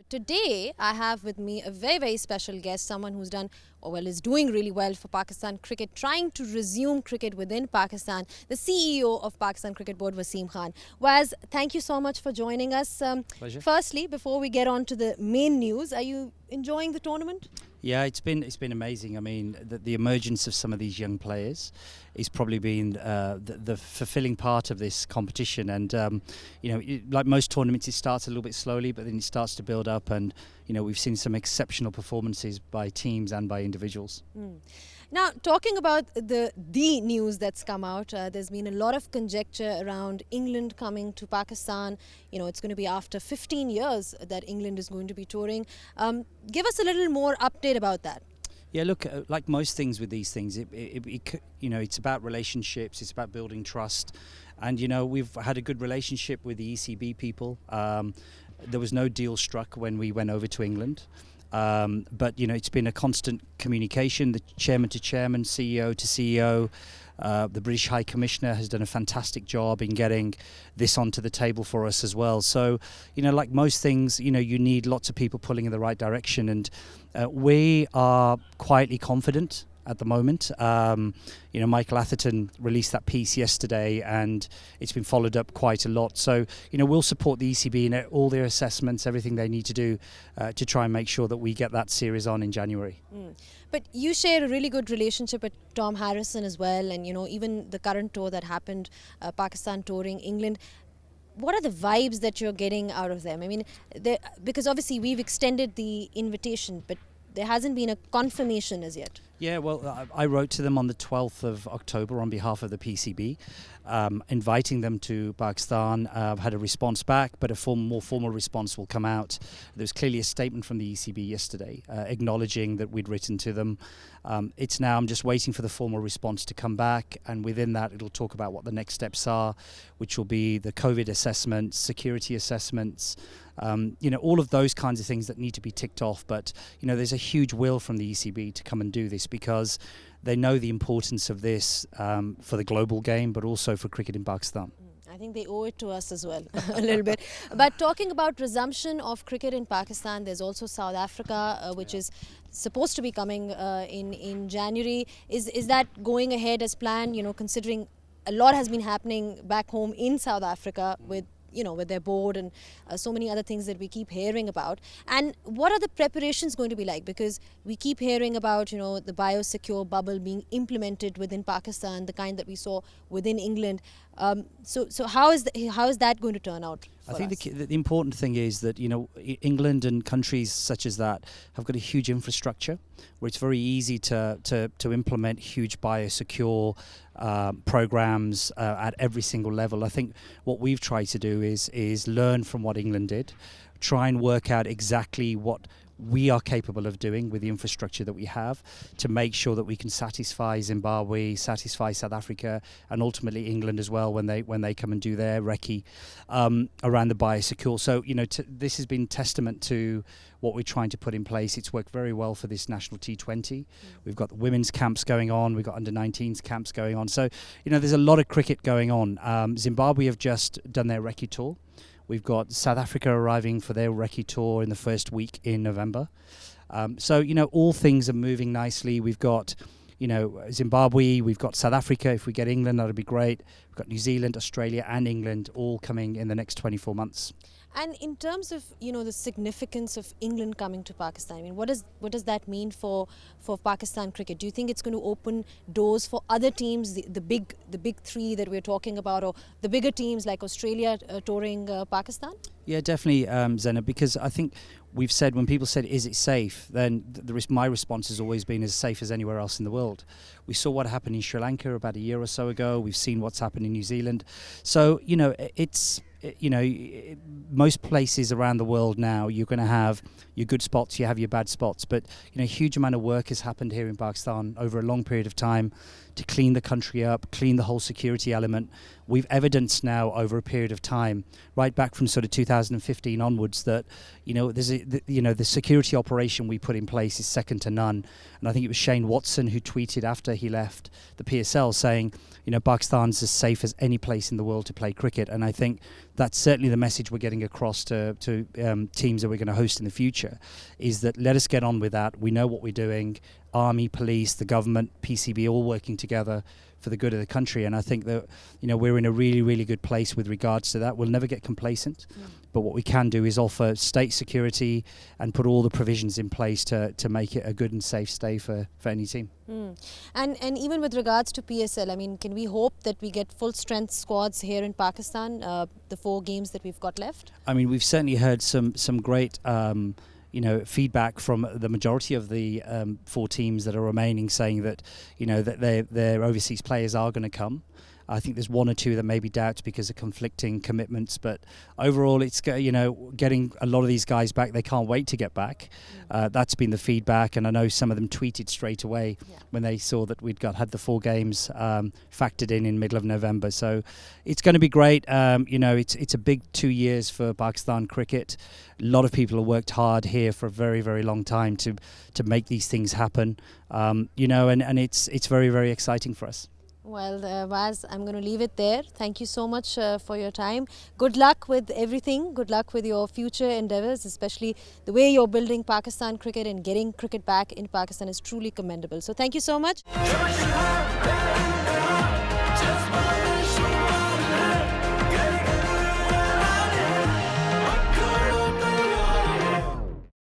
today I have with me a very, very special guest, someone who's done, or well, is doing really well for Pakistan cricket, trying to resume cricket within Pakistan, the CEO of Pakistan Cricket Board, Wasim Khan. Waz, thank you so much for joining us. Pleasure. Firstly, before we get on to the main news, are you enjoying the tournament? Yeah, it's been amazing. I mean, the emergence of some of these young players is probably been the fulfilling part of this competition. And like most tournaments, it starts a little bit slowly, but then it starts to build up. And we've seen some exceptional performances by teams and by individuals. Now, talking about the news that's come out, there's been a lot of conjecture around England coming to Pakistan. It's going to be after 15 years that England is going to be touring. Give us a little more update about that. Yeah, look, like most things with these things, it's about relationships, it's about building trust. And, we've had a good relationship with the ECB people. There was no deal struck when we went over to England. But it's been a constant communication, the chairman to chairman, CEO to CEO. The British High Commissioner has done a fantastic job in getting this onto the table for us as well. So like most things, you need lots of people pulling in the right direction, and we are quietly confident at the moment. Michael Atherton released that piece yesterday, and it's been followed up quite a lot. So, we'll support the ECB in all their assessments, everything they need to do to try and make sure that we get that series on in January. But you share a really good relationship with Tom Harrison as well, and even the current tour that happened, Pakistan touring England. What are the vibes that you're getting out of them? I mean, because obviously we've extended the invitation, but there hasn't been a confirmation as yet. Yeah, well, I wrote to them on the 12th of October on behalf of the PCB, inviting them to Pakistan. I've had a response back, but a more formal response will come out. There was clearly a statement from the ECB yesterday acknowledging that we'd written to them. It's now, I'm just waiting for the formal response to come back, and within that it'll talk about what the next steps are, which will be the COVID assessments, security assessments, all of those kinds of things that need to be ticked off. But there's a huge will from the ECB to come and do this, because they know the importance of this for the global game, but also for cricket in Pakistan. I think they owe it to us as well, a little bit. But talking about resumption of cricket in Pakistan, there's also South Africa, which is supposed to be coming in January. Is that going ahead as planned, considering a lot has been happening back home in South Africa with their board and so many other things that we keep hearing about? And what are the preparations going to be like? Because we keep hearing about, the biosecure bubble being implemented within Pakistan, the kind that we saw within England. So how is that going to turn out? I think the important thing is that, England and countries such as that have got a huge infrastructure where it's very easy to implement huge biosecure programs at every single level. I think what we've tried to do is learn from what England did, try and work out exactly what we are capable of doing with the infrastructure that we have to make sure that we can satisfy Zimbabwe, satisfy South Africa, and ultimately England as well when they come and do their recce around the biosecure. So this has been testament to what we're trying to put in place. It's worked very well for this national T20. We've got the women's camps going on. We've got under-19s camps going on. So there's a lot of cricket going on. Zimbabwe have just done their recce tour. We've got South Africa arriving for their recce tour in the first week in November. So all things are moving nicely. We've got, Zimbabwe, we've got South Africa. If we get England, that'd be great. We've got New Zealand, Australia and England all coming in the next 24 months. And in terms of, the significance of England coming to Pakistan, I mean, what does that mean for Pakistan cricket? Do you think it's going to open doors for other teams, the big three that we're talking about, or the bigger teams like Australia touring Pakistan? Yeah, definitely, Zena, because I think we've said, when people said, is it safe, then my response has always been as safe as anywhere else in the world. We saw what happened in Sri Lanka about a year or so ago. We've seen what's happened in New Zealand. So, most places around the world now, you're going to have your good spots, you have your bad spots, but a huge amount of work has happened here in Pakistan over a long period of time to clean the country up, clean the whole security element. we've evidenced now over a period of time, right back from sort of 2015 onwards, that the security operation we put in place is second to none. And I think it was Shane Watson who tweeted after he left the PSL saying, Pakistan's as safe as any place in the world to play cricket. And I think that's certainly the message we're getting across to teams that we're going to host in the future, is that let us get on with that. We know what we're doing. Army, police, the government, PCB, all working together for the good of the country. And I think that we're in a really, really good place with regards to that. We'll never get complacent, but what we can do is offer state security and put all the provisions in place to make it a good and safe stay for any team. And even with regards to PSL, I mean, can we hope that we get full strength squads here in Pakistan, the 4 games that we've got left? I mean, we've certainly heard some great feedback from the majority of the 4 teams that are remaining, saying that that their overseas players are going to come. I think there's 1 or 2 that maybe doubt because of conflicting commitments, but overall it's getting a lot of these guys back. They can't wait to get back. That's been the feedback, and I know some of them tweeted straight away when they saw that we'd had the 4 games factored in middle of November. So it's going to be great. It's a big 2 years for Pakistan cricket. A lot of people have worked hard here for a very, very long time to make these things happen. And it's very, very exciting for us. Well, Waz, I'm going to leave it there. Thank you so much for your time. Good luck with everything. Good luck with your future endeavours, especially the way you're building Pakistan cricket and getting cricket back in Pakistan is truly commendable. So thank you so much.